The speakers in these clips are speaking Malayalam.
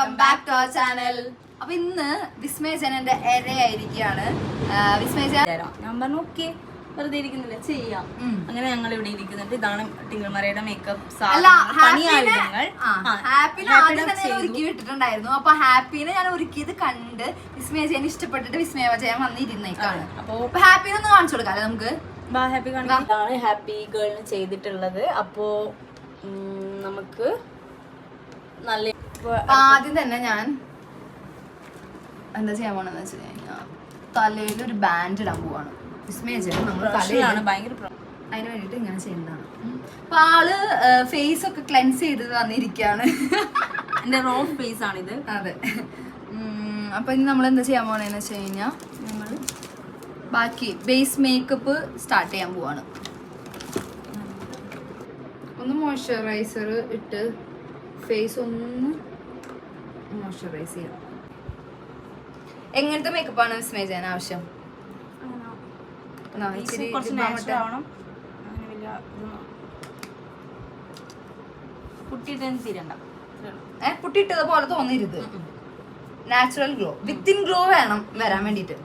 Welcome back to our channel. അപ്പൊ ഇന്ന് വിസ്മയജനന്റെ ഇരയായിരിക്കുകയാണ്. ഞാൻ പറഞ്ഞു ഓക്കെ, വെറുതെ ഇരിക്കുന്നില്ല ചെയ്യാം. അങ്ങനെ ഞങ്ങൾ ഇവിടെ ഇരിക്കുന്നുണ്ട്. ഇതാണ് ടിങ്കിൾമറയുടെ മേക്കപ്പ് ഒരുക്കി വിട്ടിട്ടുണ്ടായിരുന്നു. അപ്പൊ ഹാപ്പിനെ ഞാൻ ഒരുക്കിയത് കണ്ട് വിസ്മയജനെ ഇഷ്ടപ്പെട്ടിട്ട് വിസ്മയജയൻ വന്നിരുന്നേക്കാണ്. അപ്പൊ ഹാപ്പിനെ ഒന്ന് കാണിച്ചു കൊടുക്കാം നമുക്ക്. ഹാപ്പി കാണിക്കാണ് ഹാപ്പി ഗേളിന് ചെയ്തിട്ടുള്ളത്. അപ്പോ നമുക്ക് നല്ല ആദ്യം തന്നെ ഞാൻ എന്താ ചെയ്യാൻ പോണെന്ന് വെച്ച് കഴിഞ്ഞാൽ തലയിൽ ഒരു ബാൻഡ് ഇടാൻ പോവാണ്. വിസ്മയജന നമ്മൾ തലയിലാണ് ഭയങ്കര അതിന് വേണ്ടിട്ട് ഇങ്ങനെ ചെയ്യുന്നതാണ്. അപ്പൊ ആള് ഫേസ് ഒക്കെ ക്ലെൻസ് ചെയ്ത് വന്നിരിക്കുകയാണ്. എന്റെ റോ ഫേസ് ആണിത്. അതെ. അപ്പൊ ഇനി നമ്മൾ എന്താ ചെയ്യാൻ പോണെന്ന് വെച്ച് കഴിഞ്ഞാൽ നമ്മൾ ബാക്കി ബേസ് മേക്കപ്പ് സ്റ്റാർട്ട് ചെയ്യാൻ പോവാണ്. ഒന്ന് മോയ്സ്ചറൈസർ ഇട്ട് ഫേസ് ഒന്ന് മോയ്സ്ചറൈസ് ചെയ്യാം. എങ്ങനത്തെ മേക്കപ്പാണ് വിസ്മയജന ആവശ്യം? പുട്ടിയിട്ടത് പോലെ തോന്നരുത്. നാച്ചുറൽ ഗ്ലോ, വിത്തിൻ ഗ്ലോ വേണം വരാൻ വേണ്ടിട്ട്.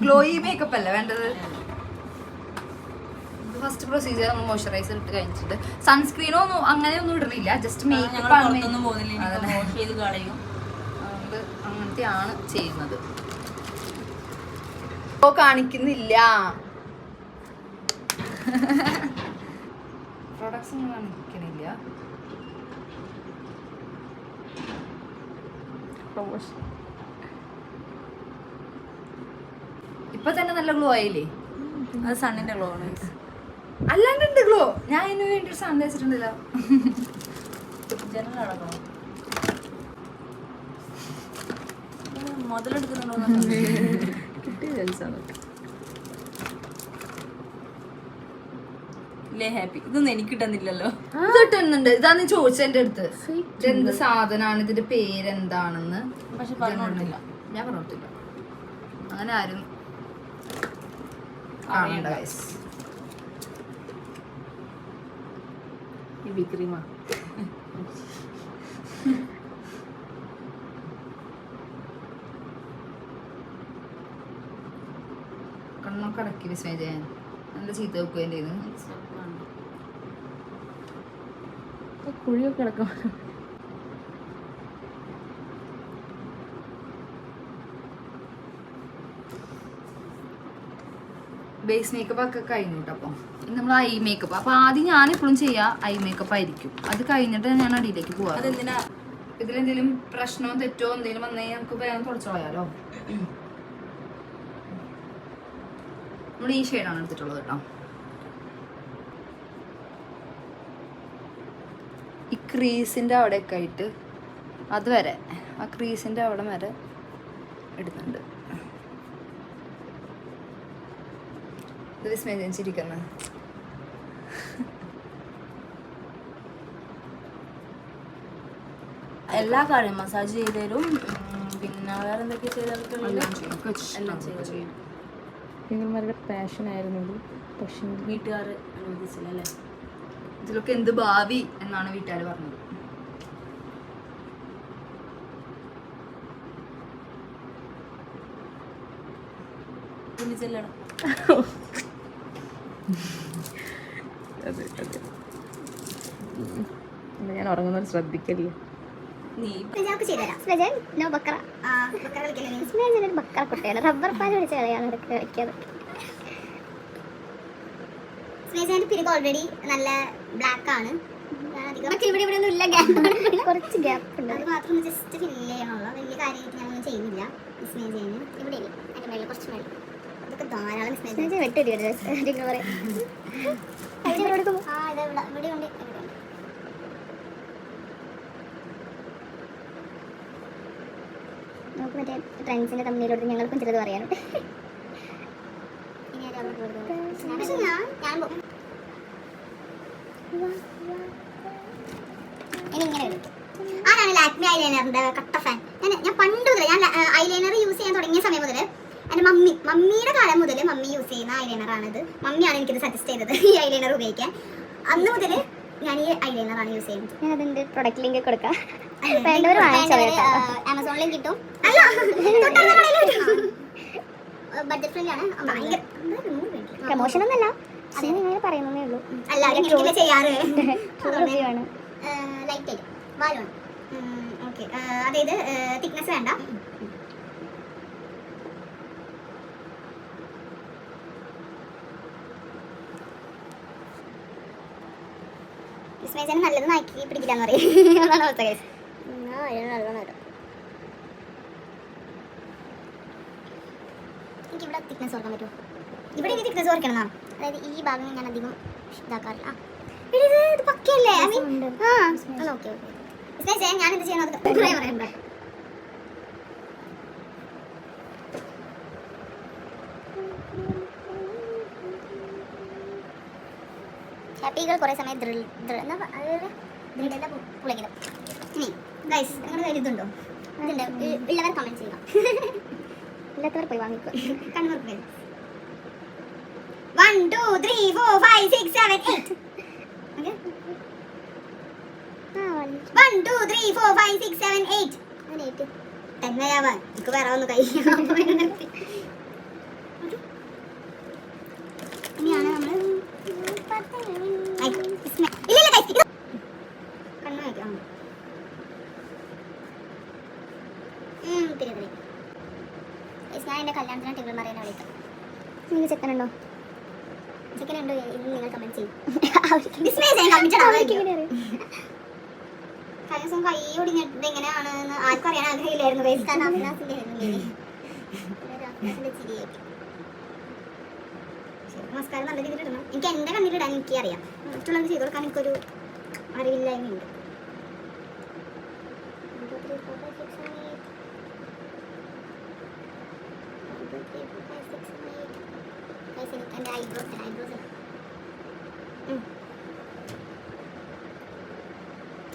ഗ്ലോയി മേക്കപ്പ് അല്ല വേണ്ടത്. ഫസ്റ്റ് പ്രൊസീജിയർ നമ്മൾ മോയ്സ്ചറൈസർ ഇട്ട് കഴിഞ്ഞിട്ട് സൺസ്ക്രീനോ ഒന്നും അങ്ങനെ ഒന്നും ഇടണില്ല. ജസ്റ്റ് മേക്കപ്പ് അങ്ങനത്തെയാണ് ചെയ്യുന്നത്. കാണിക്കുന്നില്ല, പ്രൊഡക്ട്സ് ഒന്നും കാണിക്കണില്ല. ഇപ്പൊ തന്നെ നല്ല ഗ്ലോ ആയില്ലേ? അത് സണ്ണിന്റെ ഗ്ലോ ആണ്. അല്ലാണ്ട് ഗ്ലോ ഞാൻ അതിന് വേണ്ടി സൺ വെച്ചിട്ടുണ്ടല്ലോ. ജനലടക്കണം ഹാപ്പി. ഇതൊന്നും എനിക്ക് കിട്ടുന്നില്ലല്ലോ. ഇത് കിട്ടുന്നുണ്ട്. ഇതാന്ന് ചോദിച്ചത് എന്റെ അടുത്ത്. എന്ത് സാധനമാണ്, ഇതിന്റെ പേരെന്താണെന്ന്. പക്ഷെ പറഞ്ഞിട്ടില്ല. ഞാൻ പറഞ്ഞിട്ടില്ല. അങ്ങനെ ആരും കാണണ്ട ഗൈസ്. വിക്രീമ കണ്ണൊക്കെ അടക്കി വിസ്മയജയൻ നല്ല ചീത്ത വെക്കുകയും ചെയ്ത് കുഴിയൊക്കെ കിടക്കും. ബേസ് മേക്കപ്പ് ഒക്കെ കഴിഞ്ഞു കേട്ടോ. അപ്പം നമ്മൾ ഐ മേക്കപ്പ്. അപ്പൊ ആദ്യം ഞാൻ എപ്പോഴും ചെയ്യാ ഐ മേക്കപ്പ് ആയിരിക്കും. അത് കഴിഞ്ഞിട്ട് ഞാൻ അടിയിലേക്ക് പോവാ. ഇതിലെന്തെങ്കിലും പ്രശ്നമോ തെറ്റോ എന്തെങ്കിലും വന്നു കഴിഞ്ഞാൽ നമുക്ക് വേഗം തുടച്ചോളാലോ. നമ്മൾ ഈ ഷെയ്ഡാണ് എടുത്തിട്ടുള്ളത് കേട്ടോ. ഈ ക്രീസിന്റെ അവിടെയൊക്കെ ആയിട്ട് അതുവരെ ആ ക്രീസിന്റെ അവിടെ വരെ ഇടുന്നുണ്ട്. ഇത് വിസ്മയം ചിരിക്കുന്ന എല്ലാ കാര്യം മസാജ് ചെയ്ത് തരും. പിന്നെ വേറെ എന്തൊക്കെ എല്ലാം ചെയ്യും. നിങ്ങളുടെ പാഷൻ ആയിരുന്നു, പക്ഷെ വീട്ടുകാർ അനുവദിച്ചില്ല അല്ലേ? ഇതിലൊക്കെ എന്ത് ഭാവി എന്നാണ് വീട്ടുകാർ പറഞ്ഞത്. ചെല്ലണം. ഞാൻ ഉറങ്ങുന്നത് ശ്രദ്ധിക്കല്ലേ. റബ്ബർ പാൽ പിടിച്ച കളിയാണ് കളിക്കാറ്. പിരിക് ഓൾറെഡി നല്ല ബ്ലാക്ക് ആണ്. ഇവിടെ ഒന്നും ഇല്ല, കുറച്ച് ഗ്യാപ്പ് ഉണ്ട്. അത് മാത്രം ജസ്റ്റ് ഫില്ല് ചെയ്യണുള്ള വലിയ കാര്യമായിട്ട് ഞാനൊന്നും ചെയ്യുന്നില്ല. വിസ്മയജയന് ഇവിടെ അതിന്റെ കുറച്ച് മേലെ അതൊക്കെ ധാരാളം വിസ്മയജയൻ വെട്ടിട്ട് പറയാം. ഇവിടെ ഉണ്ട്. നമുക്ക് മറ്റേ ഫ്രണ്ട്സിന്റെ തമ്മിലോട്ട് ഞങ്ങൾക്കും ചിലത് പറയാനുണ്ട്. ആരാണ് ലാക്മി ഐലൈനറിന്റെ കട്ട ഫാൻ? ഞാൻ പണ്ട് മുതൽ ഞാൻ ഐലൈനർ യൂസ് ചെയ്യാൻ തുടങ്ങിയ സമയം മുതൽ എൻ്റെ മമ്മിയുടെ കാലം മുതൽ മമ്മി യൂസ് ചെയ്യുന്ന ഐലൈനറാണിത്. മമ്മിയാണ് എനിക്കിത് സജസ്റ്റ് ചെയ്തത് ഈ ഐലൈനർ ഉപയോഗിക്കാൻ. അന്ന് മുതൽ ഞാൻ ഈ ഐലൈനറാണ് യൂസ് ചെയ്യുന്നത്. ഞാൻ അതിൻ്റെ പ്രൊഡക്റ്റ് ലിങ്ക് കൊടുക്കാം. ആമസോണിലും കിട്ടും. ബഡ്ജറ്റ് ഫ്രണ്ട്ലി ആണ്. പ്രൊമോഷൻ ഒന്നല്ല, പറയുന്നേ ഉള്ളൂ. എല്ലാവരും ചെയ്യാറ് ലൈറ്റ് വാലാണ്. ഓക്കെ, അതായത് തിക്നെസ് വേണ്ട. വിസ്മയിച്ചാൽ നല്ലത് നാക്കി പിടിക്കില്ലാന്ന് പറയും. അതാണ് അവസ്ഥ. നല്ലോണം എനിക്ക് ഇവിടെ തിക്നെസ് ഓർക്കാൻ പറ്റുമോ? ഇവിടെ എനിക്ക് തിക്നെസ് ഓർക്കണം എന്നാണ്. അതായത് ഈ ഭാഗം ഞാൻ അധികം ഇതാക്കാറില്ല. ഇത് പക്കയല്ലേ? Okay okay. ഞാൻ എന്ത് ചെയ്യണം അത് പറയണ്ട. ഹാപ്പികൾ കുറേ സമയം പുളിക്കണം. ഇനി ഗൈസ്, നിങ്ങളുടെ കയ്യിൽ ഇതുണ്ടോ? ഇതുണ്ട്. ഉള്ളവർ കമന്റ് ചെയ്യുക. ഇല്ലാത്തവർ പോയി വാങ്ങിക്കോ. കണ്ണൂർ 1 2 3 4 5 6 7 8. ഓക്കേ, 1 2 3 4 5 6 7 8. അങ്ങനെ 8 തന്നെയാവാൻ എനിക്ക് വേറെ ഒന്ന് കൈ. ഇനിയാണ് നമ്മൾ ഇല്ല ഗൈസ്, കണ്ണു വയ്ക്കാം. ഞാൻ എൻ്റെ കല്യാണത്തിന് ടേബിൾ മറിയാൻ വിളിക്കാം. നിങ്ങൾ ചെക്കനുണ്ടോ? ചെക്കനുണ്ടോ ഇന്ന് നിങ്ങൾ കമന്റ് ചെയ്യും. കഴിഞ്ഞ ദിവസം കൈ ഒടിഞ്ഞിട്ട് എങ്ങനെയാണെന്ന് ആർക്കും അറിയാൻ ആഗ്രഹമില്ലായിരുന്നു. നമസ്കാരം നല്ല രീതിയിൽ ഇടണം. എനിക്ക് എൻ്റെ കണ്ണിലിടാൻ എനിക്ക് അറിയാം. മറ്റുള്ളവർക്ക് ചെയ്ത് കൊടുക്കാൻ എനിക്കൊരു അറിവില്ലായ്മയുണ്ട്.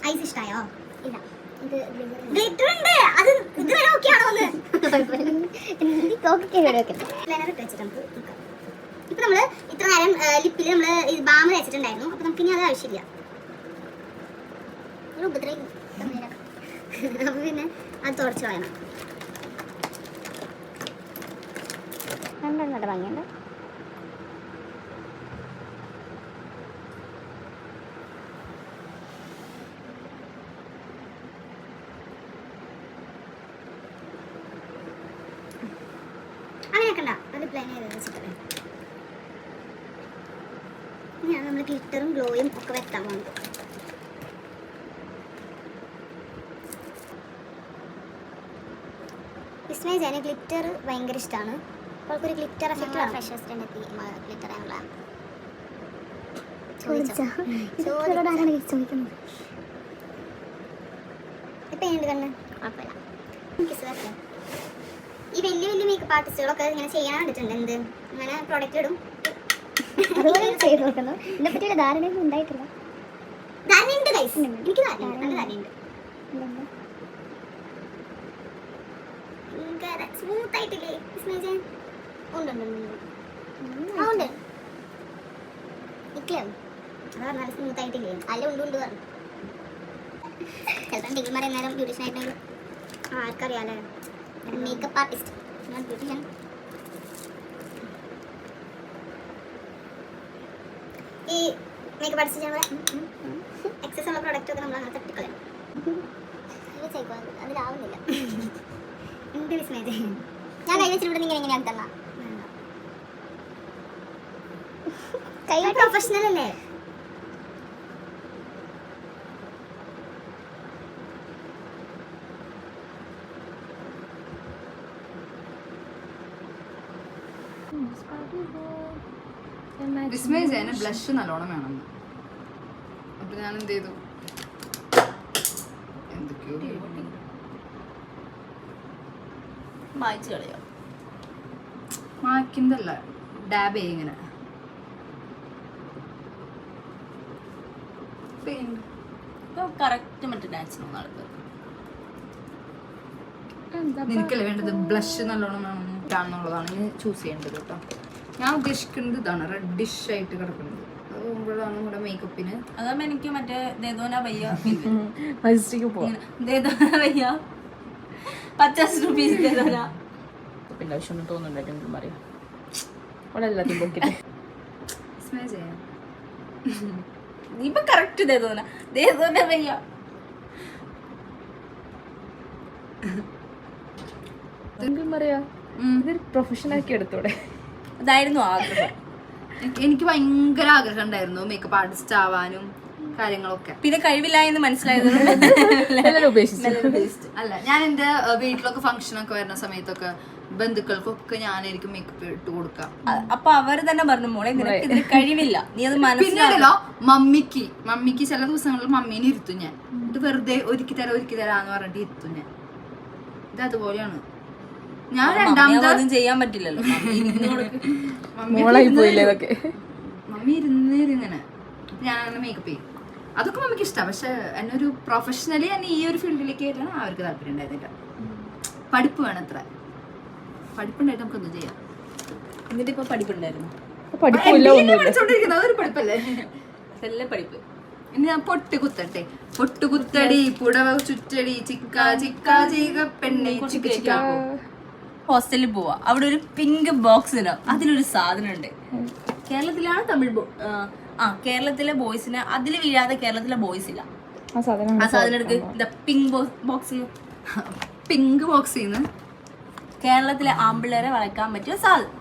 ഐസ് ഇഷ്ടായോ? ഇല്ല, ഇത് ഗ്ലിറ്റർ ഉണ്ട്. അത് ഇതുവരെ ഓക്കെ ആണോ? ഇപ്പൊ നമ്മള് ഇത്ര നേരം ലിപ്പിൽ നമ്മള് ബാം തേച്ചിട്ടുണ്ടായിരുന്നു. അപ്പൊ നമുക്ക് ഇനി അത് ആവശ്യമില്ല. അപ്പൊ പിന്നെ അത് തുടച്ചു കളയണം. ഭംഗിയുണ്ട്. അങ്ങനെയൊക്കെ ഉണ്ടാ അത് പ്ലാൻ ചെയ്ത് വെച്ചിട്ടല്ലേ. ഇനിയാണ് നമ്മൾ ഗ്ലിറ്ററും ഗ്ലോയും ഒക്കെ വെക്കാൻ പോകുന്നത്. വിസ്മയിച്ചാൽ ഗ്ലിറ്റർ ഭയങ്കര ഇഷ്ടമാണ്. അവൾക്കൊരു ഗ്ലിറ്റർ എഫക്റ്റ് ഫ്രഷേഴ്സിൻ്റെ എത്തി ഗ്ലിറ്റർ ആണുള്ള ചോദിക്കുന്നത്. ഇപ്പം എങ്ങനെയുണ്ട് കണ്ണ്? കുഴപ്പമില്ല. ഈ വലിയ വലിയ മേക്കപ്പ് ആർട്ടിസ്റ്റുകളൊക്കെ ഇങ്ങനെ ചെയ്യാൻ കണ്ടിട്ടുണ്ട്. എന്ത് ഇങ്ങനെ പ്രൊഡക്റ്റ് ഇടും. ചെയ്ത് നോക്കുന്നു. ഇതിനെ പറ്റിയുള്ള ധാരണയൊന്നും ഉണ്ടായിട്ടില്ല. ധാരണയുണ്ട് ഗൈസ്, എനിക്ക് ധാരണയുണ്ട്. സ്മൂത്ത് ആയിട്ടില്ലേ? ഉണ്ട് അതാ നല്ല സ്മൂത്ത് ആയിട്ടില്ലേ? അല്ല ഉണ്ട് പറഞ്ഞു. ചിലപ്പോൾ ഡിഗ്രി പറയുന്നേരം ബ്യൂട്ടീഷ്യൻ ആയിട്ടുണ്ടെങ്കിൽ ആർക്കറിയാലേ. മേക്കപ്പ് ആർട്ടിസ്റ്റ്, ഞാൻ ബ്യൂട്ടീഷ്യൻ. ഈ മേക്കപ്പ് ആർട്ടിസ്റ്റ് ഞങ്ങൾ എക്സസ് ഉള്ള പ്രൊഡക്റ്റ് ഒക്കെ നമ്മൾ അങ്ങനെ തട്ടിക്കളയാം. അതിലാവുന്നില്ല. എന്ത് വിസ്മയത് ഞാൻ കൈ വെച്ചിട്ട് ഇങ്ങനെ എങ്ങനെയാണ് തന്ന കൈ പ്രൊഫഷണൽ അല്ലേ? വിസ്മയിച്ചതിന് ബ്ലഷ് നല്ലോണം വേണം. അപ്പൊ ഞാൻ എന്ത് ചെയ്തു, എന്തൊക്കെയോ മായ്ച്ചു കളയോ? മായ്ക്കുന്നതല്ല, ഡാബ് ചെയ്യും ഇങ്ങനെ. കറക്റ്റ് മറ്റേ ഡാൻസ് നിനക്കല്ലേ വേണ്ടത്? ബ്ലഷ് നല്ലോണം വേണമെന്നുള്ളതാണ് ഞാൻ ചൂസ് ചെയ്യേണ്ടത് കേട്ടോ. ഞാൻ ഉദ്ദേശിക്കുന്നത് ഇതാണ്, റെഡിഷ് ആയിട്ട് കിടക്കുന്നത്. അത് പോകുമ്പോഴാണ് നമ്മുടെ മേക്കപ്പിന്. അതാകുമ്പോ എനിക്ക് മറ്റേ ദേദോന വയ്യ മജിസ്ട്രിക്ക് പോവാം. ദേദോന വയ്യ 50 രൂപീസ് ദേദോന. പിന്നെ ആവശ്യമൊന്നും തോന്നുന്നുണ്ടായിരുന്നു പറയാം. അവിടെ എല്ലാத்தைയും പോക്കിട്ട് സ്മേ ചെയ്യാം. ഇപ്പൊ കറക്റ്റ് ദേദോന വയ്യ. എന്തെങ്കിലും പറയാ, ഇതൊരു പ്രൊഫഷനാക്കി എടുത്തോടെ. അതായിരുന്നു ആഗ്രഹം. എനിക്ക് ഭയങ്കര ആഗ്രഹം ഉണ്ടായിരുന്നു മേക്കപ്പ് ആർട്ടിസ്റ്റ് ആവാനും കാര്യങ്ങളൊക്കെ. പിന്നെ കഴിവില്ല എന്ന് മനസ്സിലായത് ഉപേക്ഷിച്ചു. അല്ല, ഞാൻ എന്റെ വീട്ടിലൊക്കെ ഫംഗ്ഷനൊക്കെ വരുന്ന സമയത്തൊക്കെ ബന്ധുക്കൾക്കൊക്കെ ഞാനായിരിക്കും മേക്കപ്പ് ഇട്ട് കൊടുക്കാം. അപ്പൊ അവര് തന്നെ പറഞ്ഞു മോളെ നിനക്ക് ഇതിന് കഴിവില്ല, നീ അത് പിന്നീടല്ലോ മമ്മിക്ക് ചില ദിവസങ്ങളിൽ മമ്മീനെ ഇരുത്തും ഞാൻ. ഇത് വെറുതെ ഒരുക്കി തരാന്ന് പറഞ്ഞിട്ട് ഇരുത്തും ഞാൻ. ഇത് അതുപോലെയാണ്. ഞാൻ മനസ്സിലാകും ചെയ്യാൻ പറ്റില്ലല്ലോ. മമ്മി ഇരുന്നിങ്ങനെ ഞാനങ്ങനെ മേക്കപ്പ് ചെയ്യും. അതൊക്കെ മമ്മിക്ക് ഇഷ്ടമാണ്. പക്ഷെ എന്നെ ഒരു പ്രൊഫഷണലി എന്നെ ഈ ഒരു ഫീൽഡിലേക്ക് കയറ്റാൻ അവർക്ക് താല്പര്യം ഉണ്ടായിരുന്നില്ല. പഠിപ്പ് വേണം അത്ര. പഠിപ്പുണ്ടായിട്ട് നമുക്ക് ഒന്നും ചെയ്യാം. എന്നിട്ട് ഇപ്പൊ പഠിപ്പുണ്ടായിരുന്നു. പഠിച്ചോണ്ടിരിക്കുന്നത് അതൊരു പഠിപ്പല്ലേ? നല്ല പഠിപ്പ്. ഇനി ഞാൻ പൊട്ട് കുത്തടി പുടവ ചുറ്റടി ചിക്ക ചിക്ക ചീക പെണ്ണെ ചിക്ക ചിക്ക. ഹോസ്റ്റലിൽ പോവാ, അവിടെ ഒരു പിങ്ക് ബോക്സ് ഉണ്ടാവും, അതിലൊരു സാധനം ഉണ്ട്. കേരളത്തിലാണ് കേരളത്തിലെ ബോയ്സിന് അതിൽ വീഴാതെ കേരളത്തിലെ ബോയ്സ് ഇല്ല. ആ സാധനം എടുക്ക്. പിങ്ക് ബോക്സിന്ന് കേരളത്തിലെ ആമ്പിള്ളേരെ വളയ്ക്കാൻ പറ്റിയ സാധനം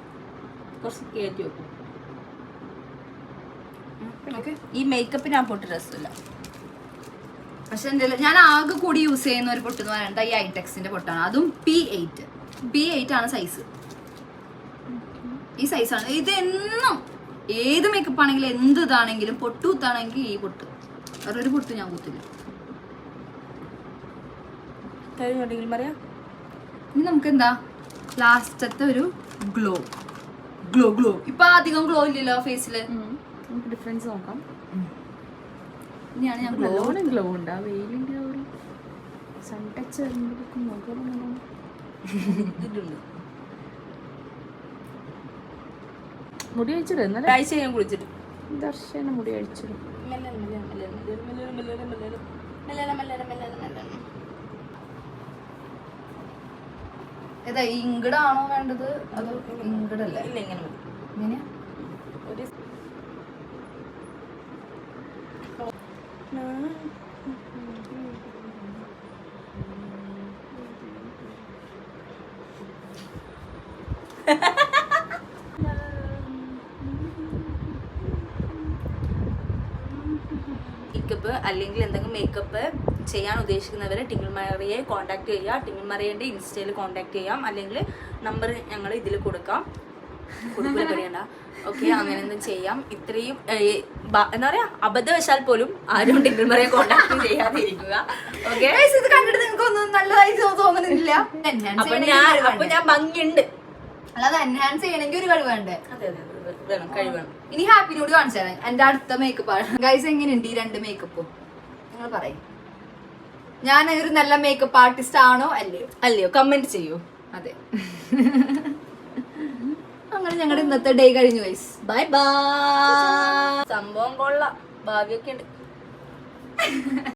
കുറച്ച് കയറ്റി വെക്കും. ഈ മേക്കപ്പിന് ആ പൊട്ട് രസമില്ല. പക്ഷെ ഞാൻ ആകെ കൂടി യൂസ് ചെയ്യുന്ന ഒരു പൊട്ട് എന്ന് പറയുന്നത് ഈ ഐടെക്സിന്റെ പൊട്ടാണ്. അതും P8 ആണ് സൈസ്. ഈ സൈസാണ് ഇത്. എന്നും ഏത് മേക്കപ്പ് ആണെങ്കിലും എന്ത് ഇതാണെങ്കിലും പൊട്ട് കുത്താണെങ്കിൽ ഈ പൊട്ട്, വേറൊരു പൊട്ട് ഞാൻ കുത്തില്ല. ഇനി നമുക്ക് എന്താ ലാസ്റ്റത്തെ ഒരു ഗ്ലോ. ഇപ്പൊ അധികം ഗ്ലോ ഇല്ലല്ലോ ഫേസില്. ഡിഫറൻസ് നോക്കാം. ഇനിയാണ് ഞാൻ ഗ്ലോ ഉണ്ട്. ആ വെയിലിന്റെ ഒരു സൺ ടച്ച് വരുമ്പോഴേക്കും നോക്കാം. മുടി അഴിച്ചിട്. ആഴ്ച ഞാൻ കുളിച്ചിട്ട് ദർശന മുടി അഴിച്ചിട്. ഏതാ ഇങ്ങടാണോ വേണ്ടത് അതോ ഇങ്ങടല്ലേ? ഇല്ല, ഇങ്ങനെ മതി. ഇങ്ങനെ ഒരു മേക്കപ്പ് അല്ലെങ്കിൽ എന്തെങ്കിലും മേക്കപ്പ് ചെയ്യാൻ ഉദ്ദേശിക്കുന്നവരെ ടിങ്കിൾ മറിയെ കോൺടാക്ട് ചെയ്യുക. ടിങ്കിൾ മറിയൻ്റെ ഇൻസ്റ്റയിൽ കോൺടാക്ട് ചെയ്യാം, അല്ലെങ്കിൽ നമ്പർ ഞങ്ങൾ ഇതിൽ കൊടുക്കാം. കഴിയണ്ട. ഓക്കെ, അങ്ങനെ ഒന്നും ചെയ്യാം. ഇത്രയും എന്താ പറയാ, അബദ്ധവശാൽ പോലും ആരും ടിങ്കിൾ മറിയെ കോൺടാക്ട് ചെയ്യാതെ ഇരിക്കുക. ഓക്കെ, ഇത് കണ്ടിട്ട് നിങ്ങൾക്കൊന്നും നല്ലതായി തോന്നുന്നില്ല. അപ്പൊ ഞാൻ ഭംഗിയുണ്ട്. അല്ലാതെ എൻഹാൻസ് ചെയ്യണമെങ്കിൽ ഒരു കഴിവ് വേണ്ടേ? അതെ, വേണം, കഴിവേണം. ഇനി ഹാപ്പിനോട് കാണിച്ചു തരാം എന്റെ അടുത്ത മേക്കപ്പ് ആണ്. ഗൈസ്, എങ്ങനെയുണ്ട് ഈ 2 മേക്കപ്പും? നിങ്ങൾ പറയും, ഞാൻ ഒരു നല്ല മേക്കപ്പ് ആർട്ടിസ്റ്റ് ആണോ അല്ലയോ? കമന്റ് ചെയ്യൂ. അതെ. അങ്ങനെ ഞങ്ങളുടെ ഇന്നത്തെ ഡേ കഴിഞ്ഞു ഗൈസ്. Bye bye. സംഭവം കൊള്ളാം, ഭാവിയൊക്കെ ഉണ്ട്.